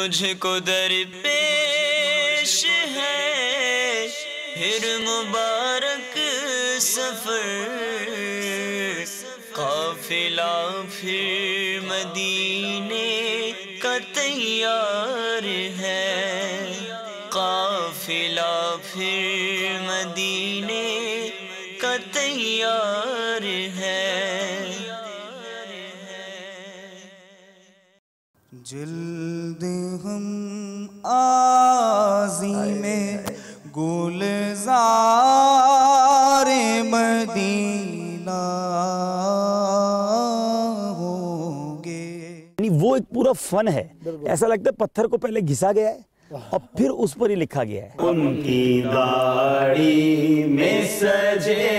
मुझको दरपेश है फिर मुबारक सफर, काफिला फिर मदीने का तैयार है, काफिला फिर मदीने का तैयार है। जिल्द हम आज़िमे गुलज़ार मदीना होंगे। वो एक पूरा फन है, ऐसा लगता है पत्थर को पहले घिसा गया है और फिर उस पर ही लिखा गया है। उनकी गाड़ी में सजे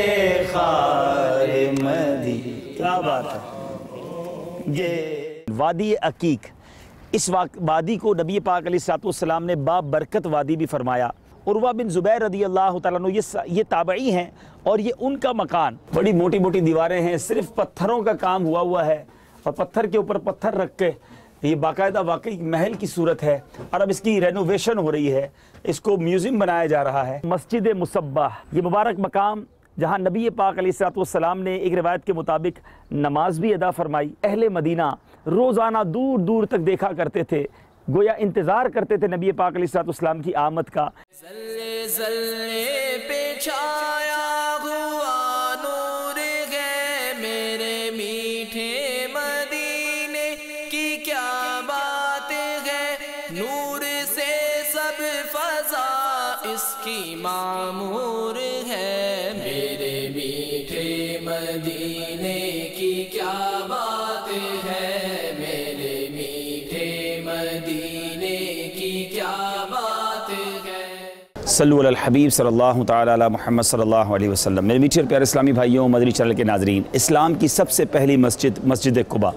खार मदीना, क्या बात है। ये वादी अकीक, इस वादी को नबी पाक अलैहिस्सलाम ने बाबरकत वादी भी फरमाया। उर्वा बिन ज़ुबैर रदी अल्लाह तआला अन्हु ये ताबई हैं और ये उनका मकान, बड़ी मोटी मोटी दीवारें हैं, सिर्फ पत्थरों का काम हुआ है और पत्थर के ऊपर पत्थर रख के ये बाकायदा वाकई महल की सूरत है। और अब इसकी रेनोवेशन हो रही है, इसको म्यूज़ियम बनाया जा रहा है। मस्जिद मुसब्बा, ये मुबारक मकाम जहाँ नबी पाक अलैहिस्सलाम ने एक रिवायत के मुताबिक नमाज भी अदा फरमाई। अहले मदीना रोज़ाना दूर दूर तक देखा करते थे, गोया इंतज़ार करते थे नबी पाक अलैहिस्सलाम की आमद का। ज़ल्ले ज़ल्ले पे छाया हुआ नूर है मेरे मीठे मदीने की, क्या बात है, नूर से सब फ़ज़ा इसकी मामूर है, मेरे मीठे मदीने की क्या बात है, मेरे मीठे मदीने की क्या बात है। सल्लु अलल हबीब सल्लल्लाहु तआला अला मुहम्मद सल्लल्लाहु अलैहि वसल्लम। मेरे मीठे और प्यारे इस्लामी भाइयों, मदनी चैनल के नाजरीन, इस्लाम की सबसे पहली मस्जिद मस्जिद कुबा,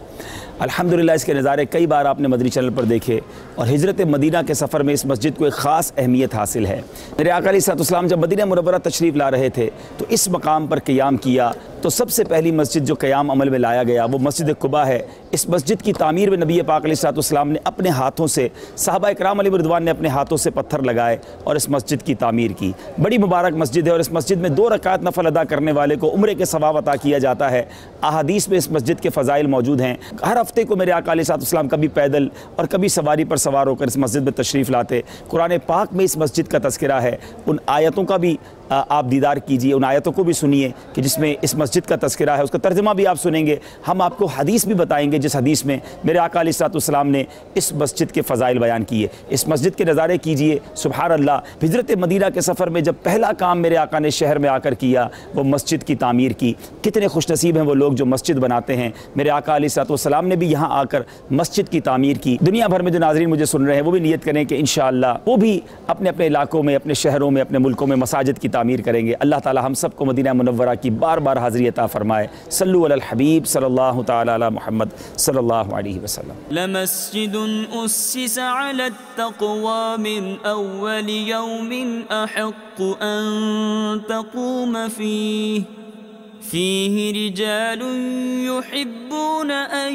अल्हम्दुलिल्लाह इसके नज़ारे कई बार आपने मदनी चैनल पर देखे और हिजरत मदीना के सफ़र में इस मस्जिद को एक ख़ास अहमियत हासिल है। मेरे आका अलैहिस्सलाम जब मदीना मुनव्वरा तशरीफ़ ला रहे थे तो इस मकाम पर क़याम किया, तो सबसे पहली मस्जिद जो क़याम अमल में लाया गया वो मस्जिद कुबा है। इस मस्जिद की तामीर में नबी पाक अलैहिस्सलाम ने अपने हाथों से, सहाबा इकराम अलैहिम रिदवान ने अपने हाथों से पत्थर लगाए और इस मस्जिद की तामीर की। बड़ी मुबारक मस्जिद है और इस मस्जिद में 2 रकात नफल अदा करने वाले को उम्रे के सवाब अता किया जाता है। अहादीस में इस मस्जिद के फ़ज़ाइल मौजूद हैं। हर हफ्ते को मेरे आका अलैहिस्सलाम कभी पैदल और कभी सवारी पर सवार होकर इस मस्जिद में तशरीफ़ लाते। कुरान पाक में इस मस्जिद का तज़किरा है, उन आयतों का भी आप दीदार कीजिए, उन आयतों को भी सुनिए कि जिसमें इस मस्जिद का तज़किरा है, उसका तर्जुमा भी आप सुनेंगे। हम आपको हदीस भी बताएंगे जिस हदीस में मेरे आका अलैहिस्सलाम ने इस मस्जिद के फ़ज़ाइल बयान किए। इस मस्जिद के नज़ारे कीजिए, सुभान अल्लाह। हिजरत मदीना के सफ़र में जब पहला काम मेरे आका ने शहर में आकर किया वो मस्जिद की तामीर की। कितने खुशनसीब हैं वो लोग जो मस्जिद बनाते हैं। मेरे आका अलैहिस्सलाम ने भी यहाँ आकर मस्जिद की तामीर की। दुनिया भर में जो नाज़रीन मुझे सुन रहे हैं वो भी नियत करें कि इंशाअल्लाह वो भी अपने अपने इलाकों में, अपने शहरों में, अपने मुल्कों में मसाजिद की तामीर करेंगे। अल्लाह ताला हम सबको मदीना मुनव्वरा की बार बार हाज़िरी अता फरमाए। सल्लु अलल हबीब सल्लल्लाहु ताला अला मुहम्मद सल्लल्लाहु अलैहि वसल्लम। लमस्जिदुन उस्सिस अला तक़वा मिन अव्वल यौमिन अहक्कु अन तक़ूम फीही रिजालुन युहिब्बून अन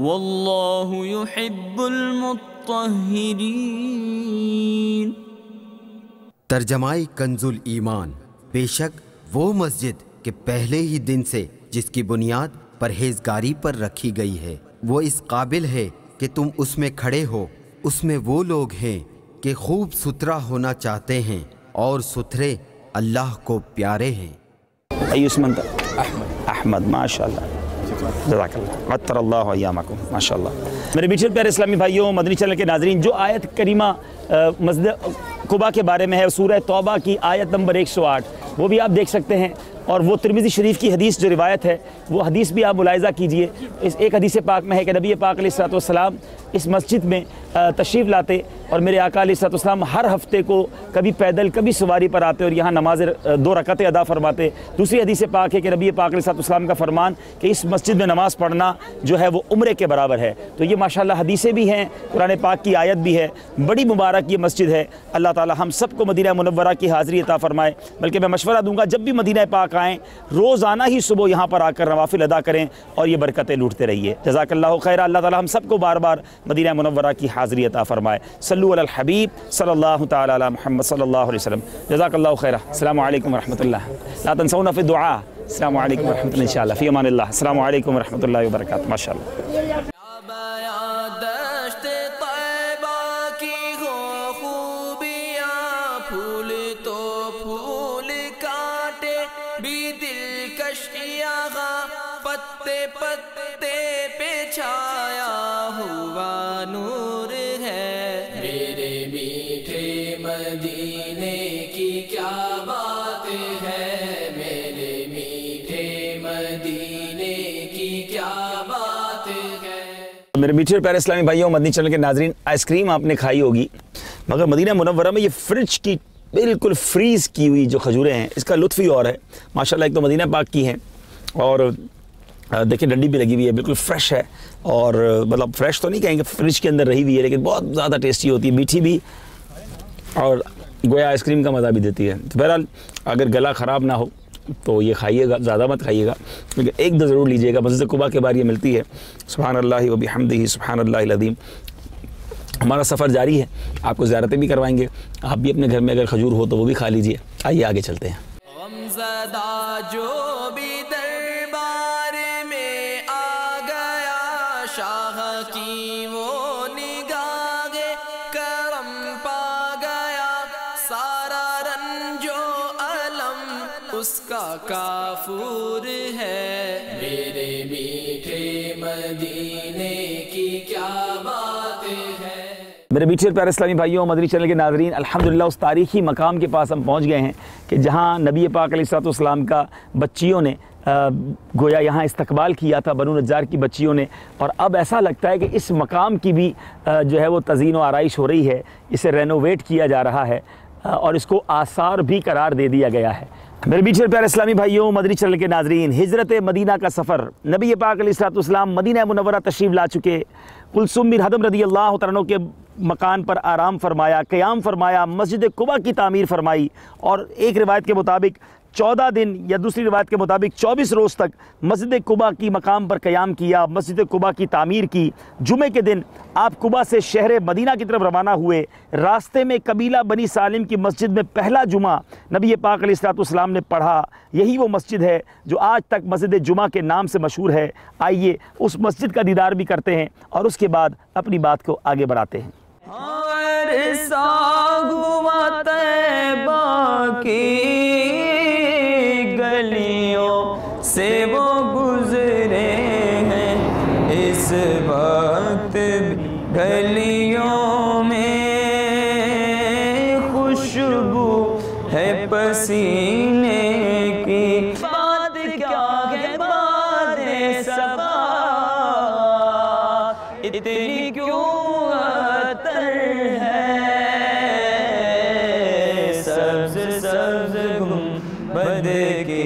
वल्लाहु युहिब्बुल मुत्तहिरीन। तर्जमाई कंजुल ईमान। बेशक वो मस्जिद के पहले ही दिन से जिसकी बुनियाद परहेजगारी पर रखी गई है, वो इस काबिल है कि तुम उसमें खड़े हो। उसमें वो लोग हैं कि खूब सुथरा होना चाहते हैं और सुथरे अल्लाह को प्यारे हैं। अहमद माशाअल्लाह, जज़ाकल्लाह, अत्तरल्लाहु अय्यामकुम, माशाअल्लाह। मेरे मीठे प्यारे इस्लामी भाइयों, मदनी चैनल के नाज़रीन, जो आयत करीमा मस्जिद कुबा के बारे में है, सूरह तौबा की आयत नंबर 108, वो भी आप देख सकते हैं। और वो तिरमिज़ी शरीफ की हदीस जो रिवायत है वो हदीस भी आप मुलाहिज़ा कीजिए। इस एक हदीस पाक में है कि नबी पाक अलैहिस्सलाम इस मस्जिद में तशरीफ़ लाते और मेरे आका अलैहिस्सलाम हर हफ्ते को कभी पैदल कभी सवारी पर आते और यहाँ नमाज 2 रकातें अदा फरमाते। दूसरी हदीस पाक है कि नबी पाक अलैहिस्सलाम का फरमान कि इस मस्जिद में नमाज़ पढ़ना जो है वो उम्रे के बराबर है। तो ये माशाअल्लाह हदीसें भी हैं, कुरान पाक की आयत भी है। बड़ी मुबारक ये मस्जिद है। अल्लाह ताला हम सबको मदीना मुनव्वरा की हाज़िरी अता फरमाए। बल्कि मैं मशवरा दूँगा, जब भी मदीना पाक तक आएँ, रोज़ाना ही सुबह यहाँ पर आकर नवाफिल अदा करें और ये बरकतें लूटते रहिए। जज़ाकल्लाहु खैरा। अल्लाह ताला हम सबको बार बार मदीना मुनव्वरा की हाज़िरी अता फ़रमाए। सल्लु अलल हबीब सल्लल्लाहु तआला अला मुहम्मद सल्लल्लाहु अलैहि वसल्लम। जज़ाकल्लाहु खैरा। अस्सलामु अलैकुम व रहमतुल्लाह। ला तंसौना फी दुआ। अस्सलामु अलैकुम व रहमतुल्लाह। इंशाअल्लाह फ़ी अमानिल्लाह। अस्सलामु अलैकुम व रहमतुल्लाहि व बरकातुहू। माशाअल्लाह। पत्ते पत्ते पे छाया हुआ नूर है, मेरे मीठे मदीने की क्या बात है, मेरे मीठे मदीने की क्या बात है। मेरे मीठे और प्यारे इस्लामी भाइयों, मदनी चैनल के नाजरीन, आइसक्रीम आपने खाई होगी, मगर मदीना मुनव्वरा में ये फ्रिज की बिल्कुल फ्रीज़ की हुई जो खजूरें हैं, इसका लुत्फ़ ही और है माशाल्लाह। एक तो मदीना पाक की हैं और देखिए डंडी भी लगी हुई है, बिल्कुल फ्रेश है। और मतलब फ्रेश तो नहीं कहेंगे, फ्रिज के अंदर रही हुई है, लेकिन बहुत ज़्यादा टेस्टी होती है, मीठी भी और गोया आइसक्रीम का मज़ा भी देती है। तो बहरहाल अगर गला ख़राब ना हो तो ये खाइएगा, ज़्यादा मत खाइएगा, लेकिन एक दो ज़रूर लीजिएगा। मस्जिद कुबा के बाहर ये मिलती है। सुभान अल्लाह व बिहम्दिही सुभान अल्लाहिल अज़ीम। हमारा सफ़र जारी है, आपको ज़ियारतें भी करवाएंगे। आप भी अपने घर में अगर खजूर हो तो वो भी खा लीजिए। आइए आगे चलते हैं। जो भी दरबार में आ गया, शाह की वो निगाहे करम पा गया, सारा रंजो अलम उसका काफूर है, मेरे मीठे मदीने की क्या बात है। मेरे मीठे और प्यारे इस्लामी भाइयों, मदनी चैनल के नाज़रीन, अल्हम्दुलिल्लाह उस तारीख़ी मकाम के पास हम पहुँच गए हैं कि जहाँ नबी पाक अलैहिस्सलाम का बच्चियों ने गोया यहाँ इस्तकबाल किया था, बनु नज्जार की बच्चियों ने। और अब ऐसा लगता है कि इस मकाम की भी जो है वो तज़ीन व आराइश हो रही है, इसे रेनोवेट किया जा रहा है और इसको आसार भी करार दे दिया गया है। मेरे मीठे और प्यारे इस्लामी भाइयों, मदनी चैनल के नाज़रीन, हिजरत मदीना का सफ़र, नबी पाक अलैहिस्सलाम मदीना मुनव्वरा तशरीफ़ ला चुके। कुलसुम बिन हदम रज़ी अल्लाह तआला अन्हु के मकान पर आराम फरमाया, क़याम फरमाया, मस्जिद कुबा की तामीर फरमाई और एक रिवायत के मुताबिक 14 दिन या दूसरी रिवायत के मुताबिक 24 रोज़ तक मस्जिद कुबा की मकाम पर क़याम किया, मस्जिद कुबा की तामीर की। जुमे के दिन आप कुबा से शहर मदीना की तरफ रवाना हुए। रास्ते में कबीला बनी सालिम की मस्जिद में पहला जुमा नबी पाक अलैहिस्सलाम ने पढ़ा। यही वो मस्जिद है जो आज तक मस्जिद जुमा के नाम से मशहूर है। आइए उस मस्जिद का दीदार भी करते हैं और उसके बाद अपनी बात को आगे बढ़ाते हैं। गलियों से वो गुजरे हैं, इस वक्त गलियों में खुशबू है पसीने की। बात क्या है बात सबा, इतनी क्यों अतर है, सब्ज़ सब्ज़ गुंबद के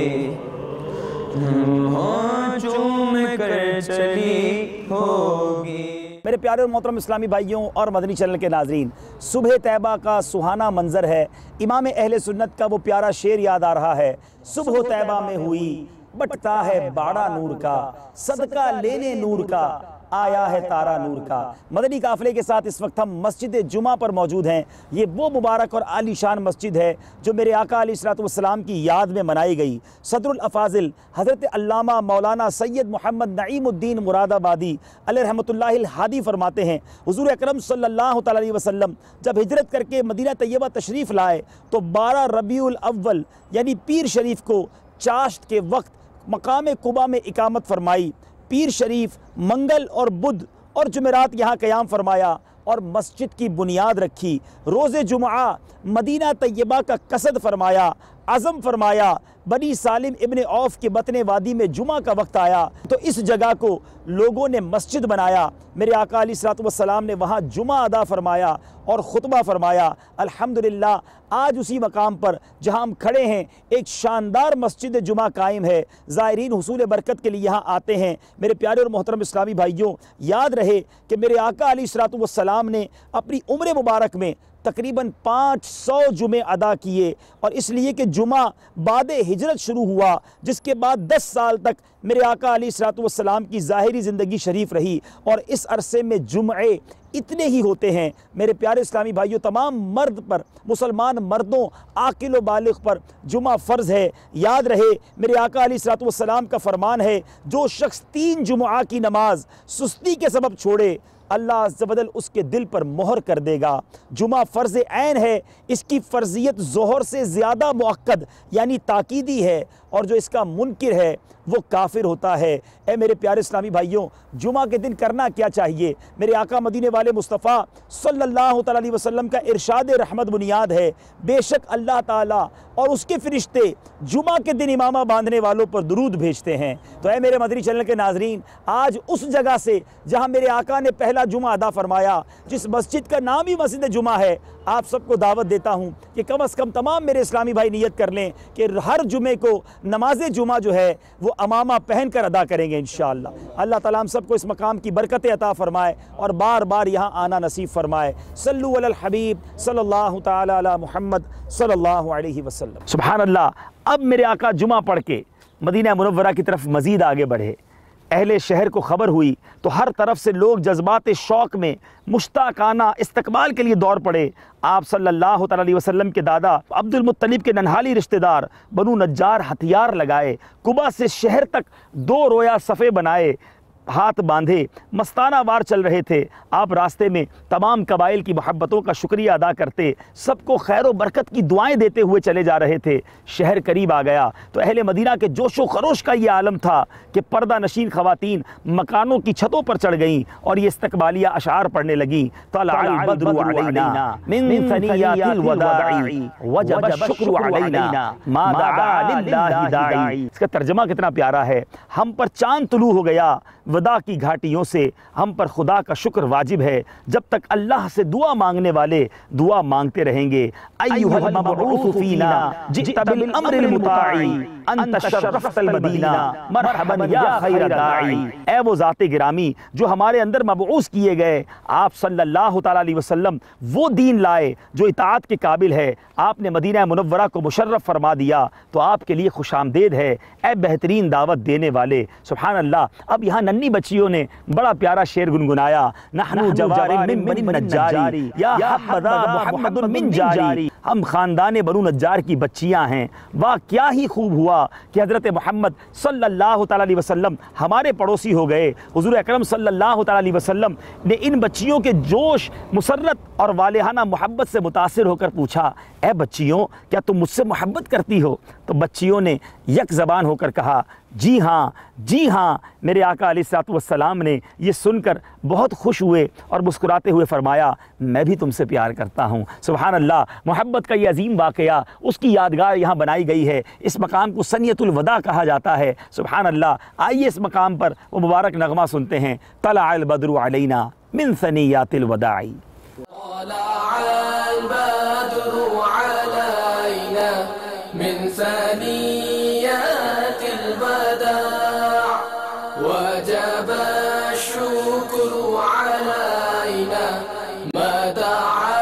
चूम कर चली होगी। मेरे प्यारे और मोहतरम इस्लामी भाइयों और मदनी चैनल के नाज़रीन, सुबह तैबा का सुहाना मंज़र है। इमाम अहले सुन्नत का वो प्यारा शेर याद आ रहा है। सुबह तैबा में हुई बटता है बाड़ा नूर का, सदका लेने नूर का आया है तारा नूर का। मदनी काफ़िले के साथ इस वक्त हम मस्जिद जुमा पर मौजूद हैं। ये वो मुबारक और आलीशान मस्जिद है जो मेरे आका अलैहिस्सलाम की याद में बनाई गई। सदरुल अफाजिल हज़रत अल्लामा मौलाना सैयद मोहम्मद नईमुद्दीन मुरादाबादी अलैहिर्रहमतुल्लाहिल हादी फरमाते हैं, हुज़ूर अकरम सल्लल्लाहु अलैहि वसल्लम जब हिजरत करके मदीना तैयबा तशरीफ़ लाए तो 12 रबीउल अव्वल यानी पीर शरीफ को चाश्त के वक्त मकाम कुबा में इकामत फरमाई। पीर शरीफ मंगल और बुध और जुमेरात यहाँ क़याम फरमाया और मस्जिद की बुनियाद रखी। रोज़े जुमा मदीना तैयबा का कसद फरमाया, आज़म फरमाया। बनी सालिम इब्ने औफ के बतने वादी में जुमा का वक्त आया तो इस जगह को लोगों ने मस्जिद बनाया। मेरे आका अलैहिस्सलाम ने वहाँ जुमा अदा फरमाया और ख़ुतबा फरमाया। अल्हम्दुलिल्लाह आज उसी मकाम पर जहाँ हम खड़े हैं एक शानदार मस्जिद जुमा कायम है। ज़ायरीन हुसूल बरकत के लिए यहाँ आते हैं। मेरे प्यारे और मोहतरम इस्लामी भाइयों, याद रहे कि मेरे आका अलैहिस्सलाम ने अपनी उम्र मुबारक में तकरीबन 500 जुमे अदा किए, और इसलिए कि जुमा बाद हिजरत शुरू हुआ, जिसके बाद 10 साल तक मेरे आका अलैहिस्सलातु वस्सलाम की ज़ाहिरी ज़िंदगी शरीफ रही, और इस अरसे में जुमे इतने ही होते हैं। मेरे प्यारे इस्लामी भाइयों, तमाम मर्द पर, मुसलमान मर्दों आकिल व बालिग पर जुमा फ़र्ज़ है। याद रहे मेरे आका अलैहिस्सलातु वस्सलाम का फरमान है, जो शख्स 3 जुमा की नमाज सुस्ती के सबब छोड़े, अल्लाह अज़्ज़ व जल उसके दिल पर मोहर कर देगा। जुमा फ़र्ज़ ऐन है, इसकी फ़र्ज़ियत ज़ोहर से ज़्यादा मुअक्कद यानी ताकीदी है, और जो इसका मुनकिर है वो काफिर होता है। ए मेरे प्यारे इस्लामी भाइयों, जुमा के दिन करना क्या चाहिए? मेरे आका मदीने वाले मुस्तफ़ा सल्लल्लाहु अलैहि वसल्लम का इरशाद रहमत बुनियाद है, बेशक अल्लाह ताला और उसके फ़रिश्ते जुमा के दिन इमामा बांधने वालों पर दुरूद भेजते हैं। तो ए मेरे मदनी चैनल के नाजरीन, आज उस जगह से जहाँ मेरे आका ने पहला जुमा अदा फरमाया, जिस मस्जिद का नाम ही मस्जिद जुमा है, आप सबको दावत देता हूँ कि कम से कम तमाम मेरे इस्लामी भाई नियत कर लें कि हर जुमे को नमाज जुमा जो है वो अमामा पहन कर अदा करेंगे इंशाअल्लाह। अल्लाह ताला हम सबको इस मकाम की बरकतें अता फ़रमाए और बार बार यहाँ आना नसीब फ़रमाए। सल्लु अलल हबीब सल्लल्लाहु ताला अला मुहम्मद सल्लल्लाहु अलैहि वसल्लम। सुभान अल्लाह। अब मेरे आका जुमा पढ़ के मदीना मुनव्वरा की तरफ मज़ीद आगे बढ़े। अहले शहर को ख़बर हुई तो हर तरफ से लोग जज्बात शौक़ में मुश्ताकाना इस्तकबाल के लिए दौड़ पड़े। आप सल्लल्लाहु अलैहि वसल्लम के दादा अब्दुल मुत्तलिब के ननहाली रिश्तेदार बनु नज्जार हथियार लगाए, कुबा से शहर तक 2 रोया सफ़े बनाए, हाथ बांधे मस्ताना वार चल रहे थे। आप रास्ते में तमाम कबाइल की मोहब्बतों का शुक्रिया अदा करते, सबको खैर व बरकत की दुआएं देते हुए चले जा रहे थे। शहर करीब आ गया तो अहले मदीना के जोशो खरोश का ये आलम था कि पर्दा नशीन ख़वातीन मकानों की छतों पर चढ़ गईं और ये इस्तकबालिया अशार पढ़ने लगीं। तलअल बद्रु अलैना मिन सनियातिल वदाई वजब शुक्रु अलैना मा दआ लिल्लाहि दाई। इसका तर्जुमा कितना प्यारा है। हम पर चांद तुलू हो गया वदा की घाटियों से, हम पर खुदा का शुक्र वाजिब है। जब तक अल्लाह से दुआ मांगने वाले दुआ मांगते रहेंगे। अय्युहल मबऊस फीना जित बिल अम्रिल मुताई अंत शर्रफ़तल मदीना मरहबन या खैर दाई। ए वो ज़ाते गिरामी जो हमारे अंदर मबऊस किए गए, आप सल्लल्लाहु ताला अलैहि वसल्लम वो दीन लाए जो इताअत के काबिल है। आपने मदीना मुनव्वरा को मुशर्रफ फरमा दिया तो आपके लिए खुशामदेद है, ए बेहतरीन दावत देने वाले। सुभान अल्लाह। अब यहाँ नन्ही बच्चियों ने बड़ा प्यारा शेर गुनगुनाया, नहनु जवारिन मिन बनी नज्जारी या हब्बदा मुहम्मदुन मिन जारी। हम खानदान बनु नज्जार की बच्चियां हैं। वाह क्या ही खूब हुआ कि हज़रत मोहम्मद सल्लल्लाहु ताला अलैहि वसल्लम हमारे पड़ोसी हो गए। हुज़ूर अकरम सल्लल्लाहु ताला अलैहि वसल्लम ने इन बच्चियों के जोश, मुसर्रत और वालिहाना मोहब्बत से मुतासिर होकर पूछा, ए बच्चियों क्या तुम मुझसे मोहब्बत करती हो? तो बच्चियों ने यक ज़बान होकर कहा, जी हाँ, जी हाँ। मेरे आका अलैहिस्सलातु वस्सलाम ने ये सुनकर बहुत खुश हुए और मुस्कुराते हुए फरमाया, मैं भी तुमसे प्यार करता हूँ। सुभान अल्लाह। मोहब्बत का ये अजीम वाक़या, उसकी यादगार यहाँ बनाई गई है। इस मकाम को सनियतुल वदा कहा जाता है। सुभान अल्लाह। आइए इस मकाम पर वो मुबारक नगमा सुनते हैं। तलअल बद्रु अलैना मिन सनियातिल वदाई। वजब शुक्र अलैना मा दआ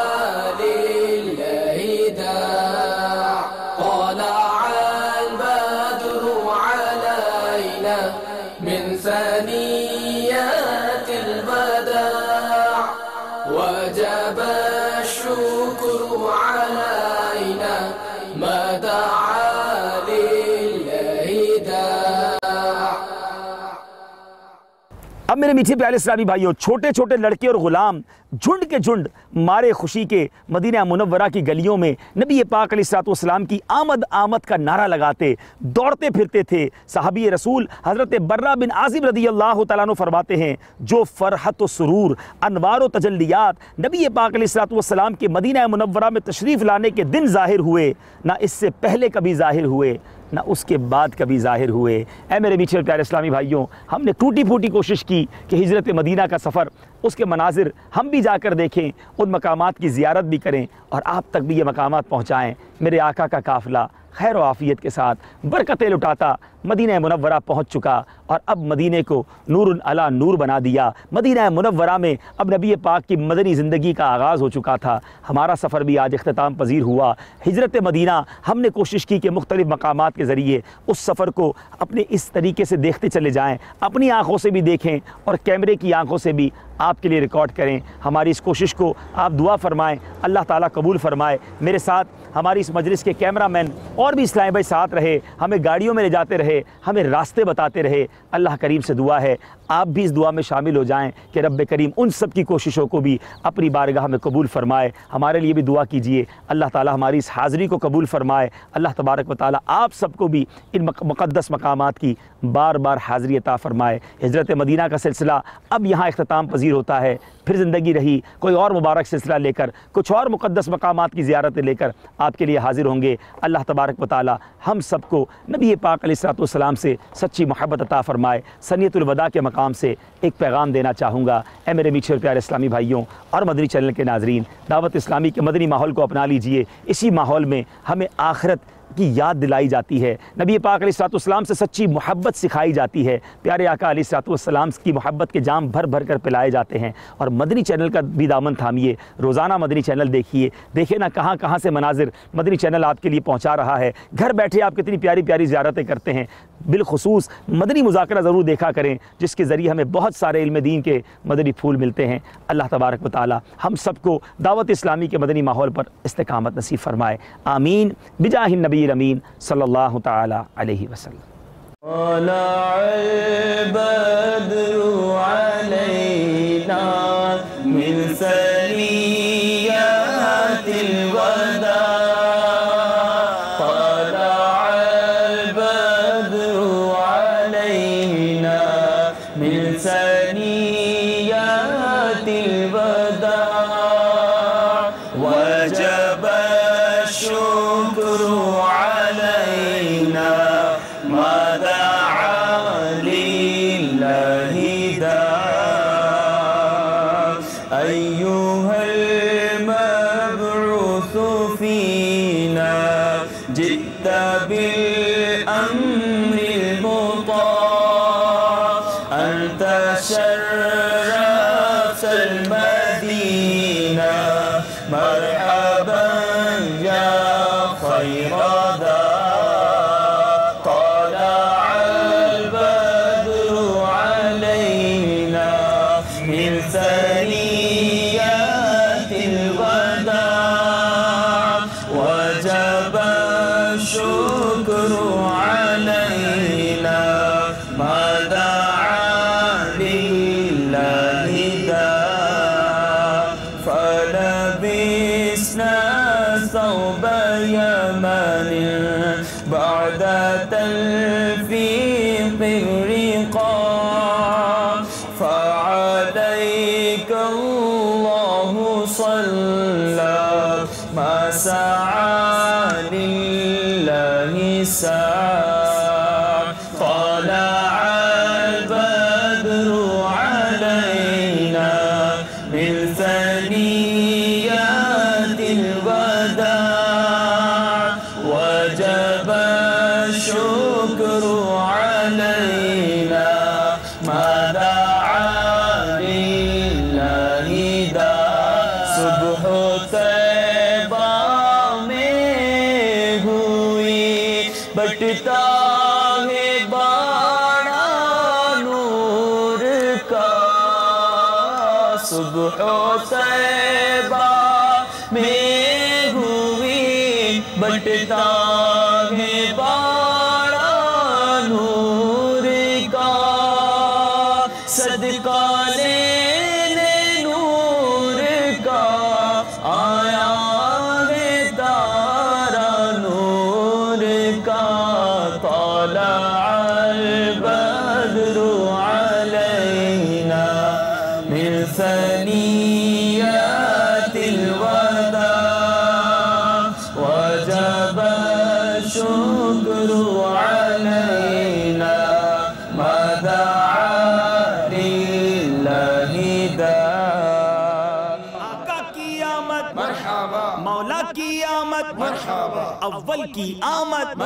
लिल्लाहि दाअ। तलअल बद्रु अलैना मिन सनियातिल वदाअ वजब शुक्र अलैना मा दआ लिल्लाहि दाअ। अब मेरे मीठे प्यारे इस्लामी भाइयों, छोटे छोटे लड़के और ग़ुलाम झुंड के झुंड मारे खुशी के मदीना मुनव्वरा की गलियों में नबी पाक अलैहिस्सलातु वस्सलाम की आमद आमद का नारा लगाते दौड़ते फिरते थे। सहाबी रसूल हज़रत बर्रा बिन आज़िब रज़ियल्लाहु तआला अन्हु फरमाते हैं, जो फ़रहत व सुरूर, अनवार व तजल्लियात नबी पाक अलैहिस्सलातु वस्सलाम के मदीना मुनव्वरा में तशरीफ़ लाने के दिन ज़ाहिर हुए, ना इससे पहले कभी ज़ाहिर हुए, ना उसके बाद कभी ज़ाहिर हुए। ऐ मेरे मीठे प्यारे इस्लामी भाइयों, हमने टूटी फूटी कोशिश की कि हिजरत मदीना का सफ़र, उसके मनाजिर हम भी जाकर देखें, उन मकामात की ज़ियारत भी करें और आप तक भी ये मकामात पहुँचाएँ। मेरे आका का काफ़िला खैर व आफ़ियत के साथ बरकतें लुटाता मदीना मुनव्वरा पहुँच चुका और अब मदीने को नूरुन अला नूर बना दिया। मदीना मुनव्वरा में अब नबी पाक की मदनी ज़िंदगी का आगाज़ हो चुका था। हमारा सफ़र भी आज इख्तिताम पजीर हुआ। हिजरत मदीना हमने कोशिश की कि मुख्तलिफ़ मकामात के ज़रिए उस सफ़र को अपने इस तरीके से देखते चले जाएँ, अपनी आँखों से भी देखें और कैमरे की आँखों से भी आपके लिए रिकॉर्ड करें। हमारी इस कोशिश को आप दुआ फरमाएँ, अल्लाह ताला कबूल फरमाए। मेरे साथ हमारी इस मजलिस के कैमरामैन और भी इस्लामी भाई साथ रहे, हमें गाड़ियों में ले जाते रहे, हमें रास्ते बताते रहे। अल्लाह करीम से दुआ है आप भी इस दुआ में शामिल हो जाएं कि रब्ब करीम उन सब की कोशिशों को भी अपनी बारगाह में कबूल फरमाए। हमारे लिए भी दुआ कीजिए, अल्लाह ताला हमारी इस हाज़िरी को कबूल फरमाए। अल्लाह तबारक व तआला आप सबको भी इन मुक़द्दस मकामात की बार बार हाज़िरी अता फरमाए। हिजरत मदीना का सिलसिला अब यहाँ इख्तिताम पजीर होता है। फिर ज़िंदगी रही कोई और मुबारक सिलसिला लेकर, कुछ और मुक़द्दस मकामात की ज़ियारतें लेकर आपके लिए हाज़िर होंगे। अल्लाह तबारक व तआला हम सबको नबी पाक अलैहिस्सलाम से सच्ची मोहब्बत अता फरमाए। सनियतुल वदा के मकाम से एक पैगाम देना चाहूँगा। ए मेरे मीठे और प्यारे इस्लामी भाइयों और मदनी चैनल के नाज़रीन, दावत इस्लामी के मदनी माहौल को अपना लीजिए। इसी माहौल में हमें आखिरत की याद दिलाई जाती है, नबी पाक अलैहिस्सलाम से सच्ची मोहब्बत सिखाई जाती है, प्यारे आका अलैहिस्सलाम की मोहब्बत के जाम भर भर कर पिलाए जाते हैं। और मदनी चैनल का भी दामन थामिए, रोज़ाना मदनी चैनल देखिए, देखे ना कहाँ कहाँ से मनाजिर मदनी चैनल आपके लिए पहुँचा रहा है। घर बैठे आप कितनी प्यारी प्यारी ज़ियारतें करते हैं। बिलखुसूस मदनी मुज़ाकरा ज़रूर देखा करें, जिसके ज़रिए हमें बहुत सारे इल्म दीन के मदनी फूल मिलते हैं। अल्लाह तबारक व तआला हम सबको दावत इस्लामी के मदनी माहौल पर इस्तिकामत नसीब फरमाए। आमीन बिजाहि नबी अमीन सल्लल्लाहु तआला अलैहि वसल्लम। की आमद, अव्वल की आमद,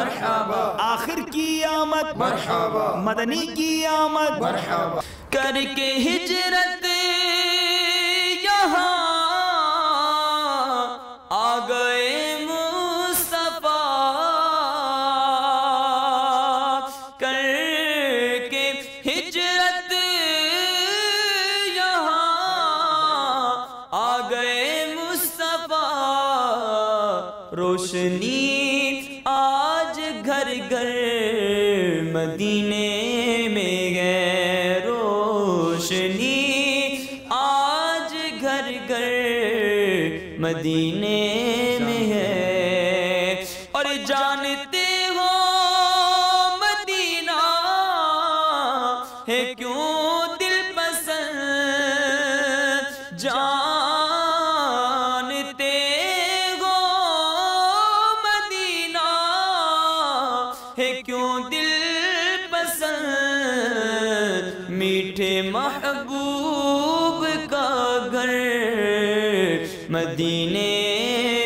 आखिर की आमद, मदनी की आमद, करके हिजरत यहाँ आ गए मुस्तफा, करके हिजरत यहाँ आ गए मुस्तफा। रोशनी आज घर घर मदीने में है, रोशनी आज घर घर मदीने में है। और जानते हो मदीना है क्यों दिल पसंद, जानते हो मदीना है क्यों दिल पसंद। मीठे महबूब का घर मदीने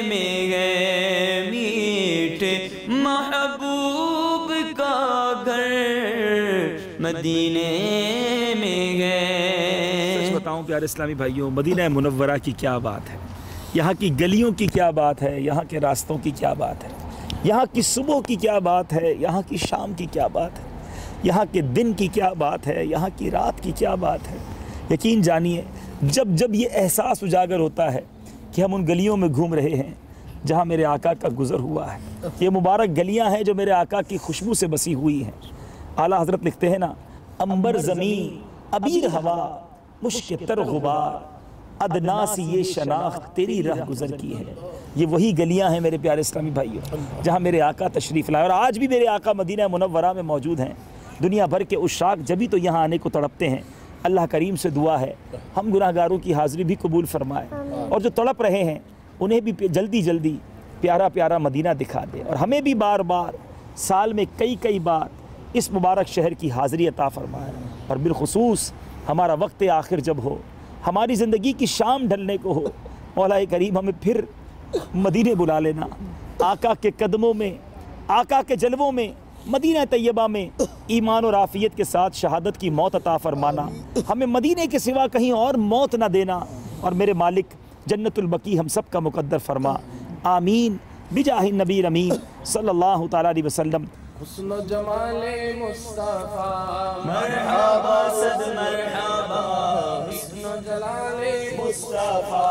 में गए, मीठे महबूब का घर मदीने में गए। सच बताऊं प्यारे इस्लामी भाइयों, मदीना मुनव्वरा की क्या बात है, यहाँ की गलियों की क्या बात है, यहाँ के रास्तों की क्या बात है, यहाँ की सुबह की क्या बात है, यहाँ की शाम की क्या बात है, यहाँ के दिन की क्या बात है, यहाँ की रात की क्या बात है। यकीन जानिए जब जब ये एहसास उजागर होता है कि हम उन गलियों में घूम रहे हैं जहाँ मेरे आका का गुज़र हुआ है, ये मुबारक गलियाँ हैं जो मेरे आका की खुशबू से बसी हुई हैं। आला हज़रत लिखते हैं ना, अंबर ज़मीन अबीर हवा मुश्क तर गुबार, अदना सी ये शनाख्त तेरी राह गुज़र की है। ये वही गलियां हैं मेरे प्यारे इस्लामी भाइयों जहां मेरे आका तशरीफ़ लाए, और आज भी मेरे आका मदीना मुनव्वरा में मौजूद हैं। दुनिया भर के उशाक जब भी तो यहाँ आने को तड़पते हैं। अल्लाह करीम से दुआ है हम गुनाहगारों की हाज़िरी भी कबूल फरमाए, और जो तड़प रहे हैं उन्हें भी जल्दी जल्दी प्यारा प्यारा मदीना दिखा दे, और हमें भी बार बार साल में कई कई बार इस मुबारक शहर की हाज़िरी अता फरमाए। और बिलखुसूस हमारा वक्त आखिर जब हो, हमारी ज़िंदगी की शाम ढलने को हो, मौला करीम हमें फिर मदीने बुला लेना। आका के कदमों में, आका के जलवों में, मदीना तैयबा में ईमान और आफ़ियत के साथ शहादत की मौत अता फरमाना। हमें मदीने के सिवा कहीं और मौत ना देना, और मेरे मालिक जन्नतुल बकी हम सब का मुकद्दर फरमा। आमीन बिजाहि नबी अमीन सल्लल्लाहु तआला अलैहि वसल्लम। हुस्न जमाले मुस्तफा मरहबा सद मरहबा, हुस्न जलाले मुस्तफा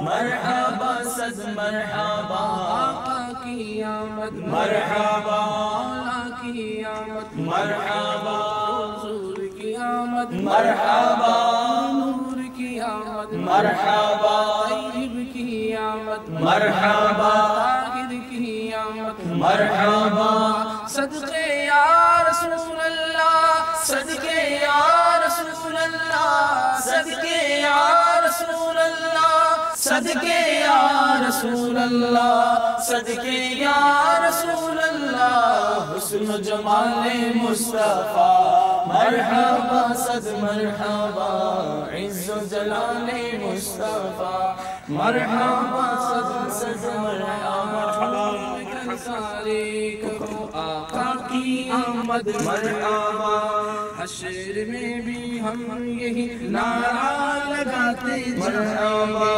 मरहबा सद मरहबा। आका की आमद मरहबा, मौला की आमद मरहबा, हुजूर की आमद मरहबा, नूर की आमद मरहबा, तैयब की आमद मरहबा, ताहिर की आमद मरहबा। सदके या रसूल अल्लाह, सदके या रसूल अल्लाह, सदके या रसूल अल्लाह, सदके या रसूल अल्लाह, सदके या रसूल अल्लाह। हुस्न जमाले मुस्तफा मरहबा सद मरहबा, इज़्ज़ो जलाले मुस्तफा मरहबा सद मरहबा। सारे को आका की आमद मरहबा, हश्र में भी हम यही नारा लगाते मरहबा।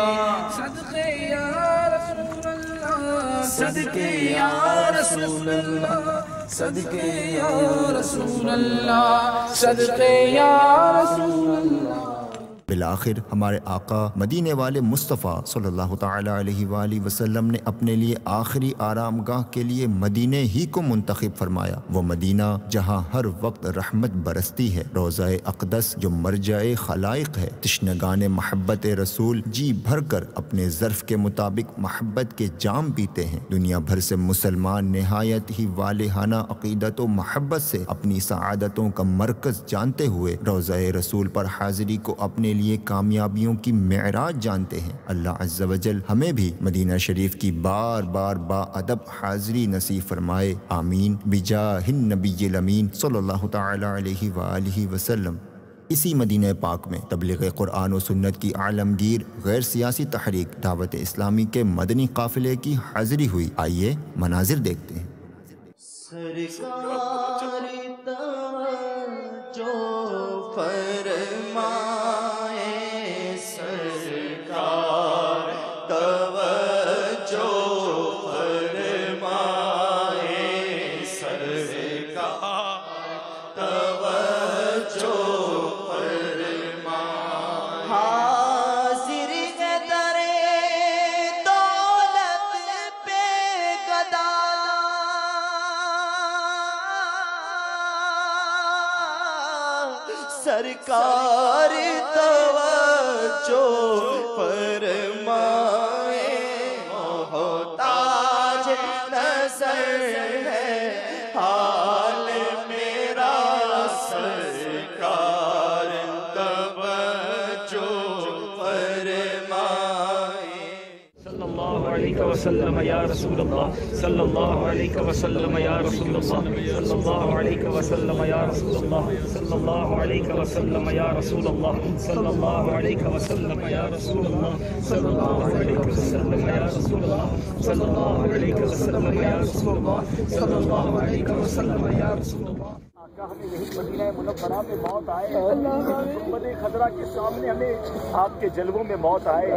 सदके या रसूल अल्लाह, सदके या रसूल अल्लाह, सदके या रसूल अल्लाह, सदके या रसूल अल्लाह। बिलाखिर हमारे आका मदीने वाले मुस्तफ़ा सल्लल्लाहु ताला अलैहि वसल्लम ने अपने लिए आखिरी आरामगाह के लिए मदीने ही को मुंतखब फरमाया। वो मदीना जहाँ हर वक्त रहमत बरसती है, रोज़ाए अक़दस जो मरजाए खलाइक है। तश्नगाने महब्बत रसूल जी भर कर अपने ज़र्फ़ के मुताबिक महब्बत के जाम पीते हैं। दुनिया भर से मुसलमान नहायत ही वालेहाना अक़ीदत व महब्बत से अपनी सआदतों का मरकज़ जानते हुए रोज़ाए रसूल पर हाज़िरी को अपने लिए कामयाबियों की मेराज जानते हैं। अल्लाह अज़्ज़ा वजल हमें भी मदीना शरीफ की बार बार बाअदब हाज़िरी नसीब फरमाए। आमीन बिजाहिन नबिय्यिल अमीन सल्लल्लाहु तआला अलैहि वसल्लम। इसी मदीना पाक में तबलीग कुरान और सुन्नत की आलमगीर गैर सियासी तहरीक दावत इस्लामी के मदनी काफिले की हाजिरी हुई। आइए मनाजिर देखते हैं। सरकार तवज्जो फरमाए, मोहताज नज़र है हाल मेरा, सरकार तवज्जो फरमाए। सल्लल्लाहु अलैहि वसल्लम या रसूल अल्लाह, सल्लल्लाहु अलैहि वसल्लम या रसूल अल्लाह, सल्लल्लाहु अलैहि वसल्लम या रसूल अल्लाह, सल्लल्लाहु अलैहि वसल्लम या रसूल अल्लाह, सल्लल्लाहु अलैहि वसल्लम या रसूल अल्लाह, सल्लल्लाहु अलैहि वसल्लम या रसूल अल्लाह, सल्लल्लाहु अलैहि वसल्लम या रसूल अल्लाह, सल्लल्लाहु अलैहि वसल्लम या रसूल अल्लाह। हमें यही मदीना मुनव्वरा में मौत आए, गुंबद खजरा के सामने हमें आपके जलवों में मौत आए,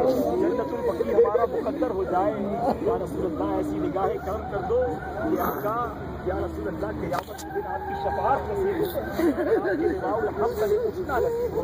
जन्नतुल बकी हमारा मुकद्दर हो जाए। या रसूलुल्लाह ऐसी निगाहें करम कर दो कि आका या रसूलुल्लाह क़यामत के दिन आपकी शफाअत नसीब हो, आपके लिवाउल हम्द में उठना नसीब हो।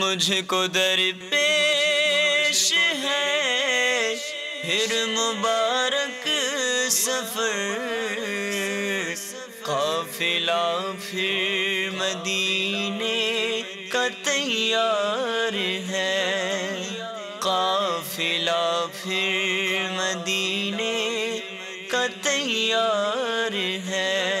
मुझको दरपेश है फिर मुबारक सफर, काफिला फिर मदीने का तैयार है, काफिला फिर मदीने का तैयार है।